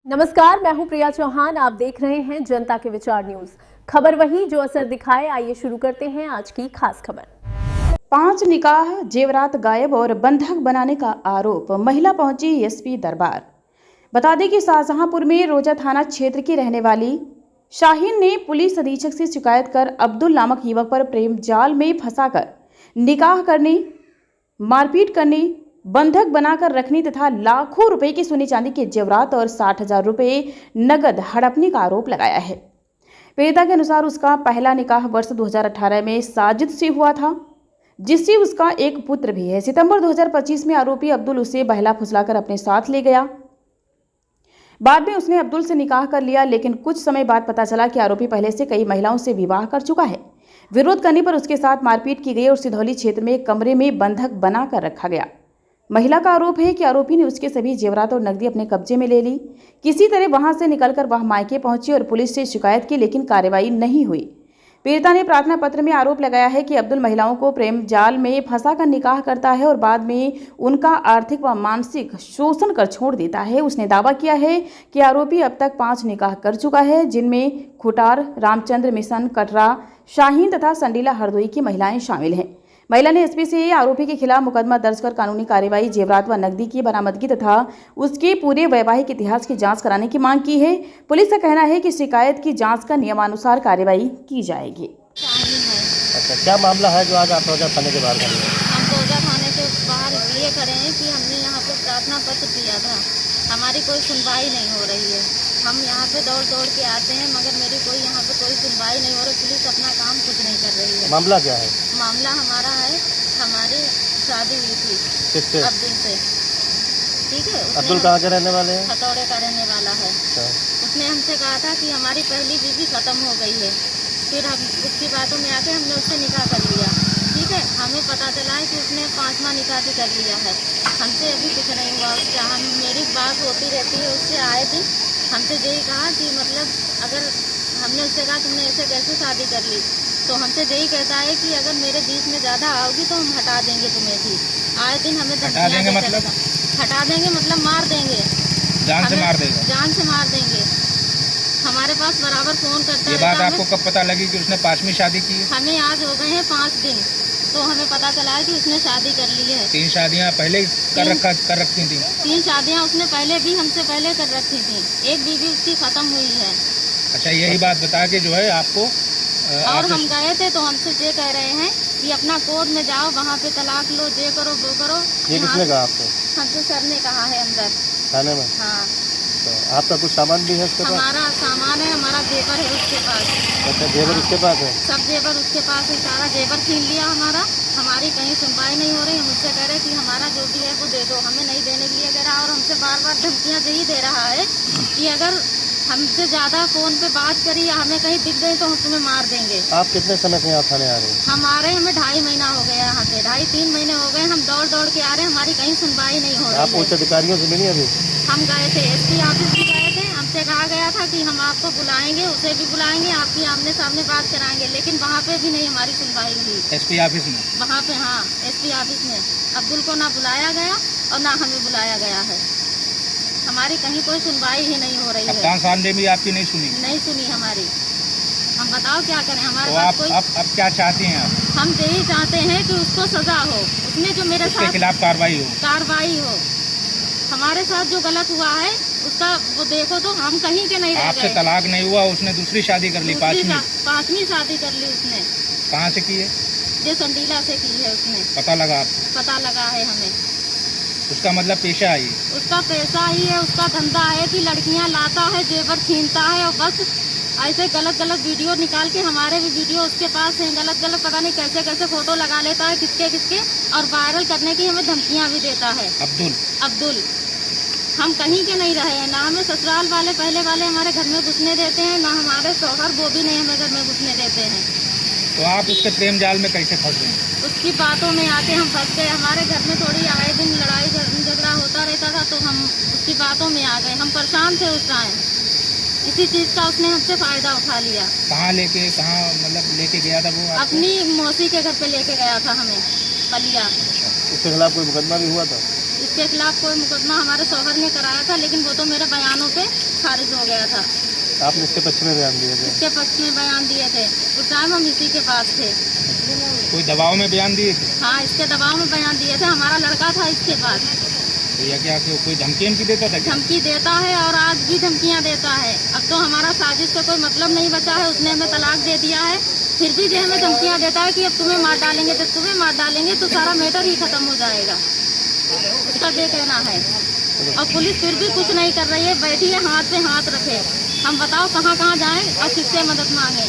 नमस्कार, मैं हूं प्रिया चौहान। आप देख रहे हैं जनता के विचार न्यूज। खबर वही जो असर दिखाए। आइए शुरू करते हैं आज की खास खबर। 5 निकाह जेवरात गायब और बंधक बनाने का आरोप, महिला पहुंची एसपी दरबार। बता दें कि शाहजहांपुर में रोजा थाना क्षेत्र की रहने वाली शाहीन ने पुलिस अधीक्षक से शिकायत कर अब्दुल नामक युवक पर प्रेम जाल में फंसाकर निकाह करने, मारपीट करने, बंधक बनाकर रखने तथा लाखों रुपए की सोने चांदी के जेवरात और 60,000 रुपए नगद हड़पने का आरोप लगाया है। पीड़िता के अनुसार उसका पहला निकाह वर्ष 2018 में साजिद से हुआ था, जिससे उसका एक पुत्र भी है। सितंबर 2025 में आरोपी अब्दुल उसे बहला फुसलाकर अपने साथ ले गया। बाद में उसने अब्दुल से निकाह कर लिया, लेकिन कुछ समय बाद पता चला कि आरोपी पहले से कई महिलाओं से विवाह कर चुका है। विरोध करने पर उसके साथ मारपीट की गई और सिधौली क्षेत्र में एक कमरे में बंधक बनाकर रखा गया। महिला का आरोप है कि आरोपी ने उसके सभी जेवरात और नकदी अपने कब्जे में ले ली। किसी तरह वहां से निकलकर वह मायके पहुंची और पुलिस से शिकायत की, लेकिन कार्रवाई नहीं हुई। पीड़िता ने प्रार्थना पत्र में आरोप लगाया है कि अब्दुल महिलाओं को प्रेम जाल में फंसाकर निकाह करता है और बाद में उनका आर्थिक व मानसिक शोषण कर छोड़ देता है। उसने दावा किया है कि आरोपी अब तक 5 निकाह कर चुका है, जिनमें खुटार, रामचंद्र मिशन, कटरा, शाहीन तथा संडीला हरदोई की महिलाएं शामिल हैं। महिला ने एसपी से आरोपी के खिलाफ मुकदमा दर्ज कर कानूनी कार्रवाई, जेवरात व नकदी की बरामदगी तथा उसके पूरे वैवाहिक इतिहास की जांच कराने की मांग की है। पुलिस का कहना है कि शिकायत की जांच का नियमानुसार कार्रवाई की जाएगी। अच्छा, क्या मामला है जो आज आप रोजा थाने के बाहर खड़े हैं? हम रोजा थाने के बाहर इसलिए खड़े हैं कि हमने यहाँ पे प्रार्थना पत्र दिया था, हमारी कोई सुनवाई नहीं हो रही है। हम यहाँ पे दौड़ दौड़ के आते हैं, मगर मेरी कोई यहाँ पे कोई सुनवाई नहीं हो रही। पुलिस अपना काम कुछ नहीं कर रही है। मामला क्या है? मामला हमारा है, हमारी शादी हुई थी किससे? अब्दुल से। ठीक है। अब्दुल कहाँ के रहने वाले हैं? खतौड़े का रहने वाला है। उसने हमसे कहा था कि हमारी पहली बीवी खत्म हो गई है। फिर हम उसकी बातों में आके हमने उससे निकाह कर लिया। ठीक है। हमें पता चला है कि उसने 5वां निकाह भी कर लिया है। हमसे अभी कुछ नहीं हुआ उससे। हम मेरी बात होती रहती है उससे, आए दिन हमसे यही कहा कि मतलब अगर हमने उससे कहा तुमने ऐसे कैसे शादी कर ली, तो हमसे यही कहता है कि अगर मेरे बीच में ज़्यादा आओगी तो हम हटा देंगे तुम्हें भी। आए दिन हमें हटा देंगे मतलब? हटा देंगे मतलब मार देंगे, जान से मार देगा। जान से मार देंगे। हमारे पास बराबर फ़ोन करता है। ये बात आपको कब पता लगी कि उसने 5वीं शादी की है? हमें आज हो गए हैं 5 दिन, तो हमें पता चला है कि उसने शादी कर ली है। 3 शादियां पहले कर रखी थी। 3 शादियां उसने पहले भी हमसे पहले कर रखी थी। एक बीवी उसकी खत्म हुई है। अच्छा, यही बात बता के जो है आपको और हम गए थे तो हमसे ये कह रहे हैं कि अपना कोर्ट में जाओ, वहाँ पे तलाक लो, ये करो वो करो। ये किसने कहा आपको? हमसे सर ने कहा है अंदर थाने में। हाँ। तो आपका कुछ सामान भी है उसके पास? हमारा सामान है, हमारा जेवर है उसके पास। अच्छा, जेवर उसके पास है? सब जेवर उसके पास है। सारा जेवर छीन लिया हमारा। हमारी कहीं सुनवाई नहीं हो रही। हम उससे कह रहे कि हमारा जो भी है वो दे दो, हमें नहीं देने के लिए कह रहा। और हमसे बार बार धमकियाँ यही दे रहा है कि अगर हमसे ज़्यादा फ़ोन पे बात करी या हमें कहीं दिख गई तो हम तुम्हें मार देंगे। आप कितने समय से यहाँ थाने आ रहे हैं? हम आ रहे हैं, हमें 2.5 महीना हो गया यहाँ पे, 2.5-3 महीने हो गए। हम दौड़ दौड़ के आ रहे हैं, हमारी कहीं सुनवाई नहीं हो रही आप उच्च अधिकारियों से मिली अभी? हम गए थे, एसपी ऑफिस भी गए थे। हमसे कहा गया था कि हम आपको बुलाएंगे, उसे भी बुलाएंगे, आपकी आमने सामने बात कराएंगे, लेकिन वहाँ पे भी नहीं हमारी सुनवाई हुई। एसपी ऑफिस में? वहाँ पे हाँ, एसपी ऑफिस में अब्दुल को ना बुलाया गया और ना हमें बुलाया गया है। हमारी कहीं कोई सुनवाई ही नहीं हो रही है। कप्तान साहब ने भी आपकी नहीं सुनी? नहीं सुनी हमारी। हम बताओ क्या करें, हमारे तो पास आप कोई। अब क्या चाहती हैं आप? हम यही चाहते हैं कि उसको सजा हो, उसने जो मेरे उसके साथ खिलाफ कार्रवाई हो। कार्रवाई हो। हमारे साथ जो गलत हुआ है उसका वो देखो, तो हम कहीं के नहीं रह आपसे गए। तलाक नहीं हुआ, उसने दूसरी शादी कर ली, 5वीं शादी कर ली उसने। कहाँ से की है? ये संडीला से की है उसने। पता लगा आपको? पता लगा है हमें। उसका मतलब पेशा है? उसका पैसा ही है, उसका धंधा है कि लड़कियां लाता है, जेवर छीनता है और बस ऐसे गलत गलत वीडियो निकाल के, हमारे भी वीडियो उसके पास हैं, गलत गलत पता नहीं कैसे कैसे फोटो लगा लेता है किसके किसके, और वायरल करने की हमें धमकियां भी देता है। अब्दुल हम कहीं के नहीं रहे हैं, ना हमें ससुराल वाले पहले वाले हमारे घर में घुसने देते हैं, ना हमारे शौहर वो भी नहीं हमें घर में घुसने देते हैं। तो आप उसके प्रेम जाल में कैसे फंस गए? उसकी बातों में आके हम फंस गए। हमारे घर में थोड़ी आए दिन लड़ाई झगड़ा होता रहता था, तो हम उसकी बातों में आ गए। हम परेशान थे उस टाइम, इसी चीज़ का उसने हमसे फ़ायदा उठा लिया। कहाँ मतलब लेके गया था वो? अपनी मौसी के घर पे लेके गया था हमें, पलिया। उसके खिलाफ कोई मुकदमा भी हुआ था? इसके खिलाफ कोई मुकदमा हमारे शौहर ने कराया था, लेकिन वो तो मेरे बयानों पे खारिज हो गया था। आपने इसके पक्ष में बयान दिए थे? इसके पक्ष में बयान दिए थे। उस टाइम हम इसी के पास थे। कोई दबाव में बयान दिए थे? हाँ, इसके दबाव में बयान दिए थे। हमारा लड़का था इसके पास। तो या क्या कोई धमकी हमकी देता था क्या? धमकी देता है और आज भी धमकियां देता है। अब तो हमारा साजिश से कोई मतलब नहीं बचा है। उसने हमें तलाक दे दिया है, फिर भी जो हमें धमकियां देता है कि अब तुम्हें मार डालेंगे, जब तुम्हें मार डालेंगे तो सारा मैटर ही खत्म हो जाएगा। उसका ये कहना है। और पुलिस फिर भी कुछ नहीं कर रही है, बैठी है हाथ पे हाथ रखे। हम बताओ कहाँ कहाँ जाएं और किससे मदद मांगे।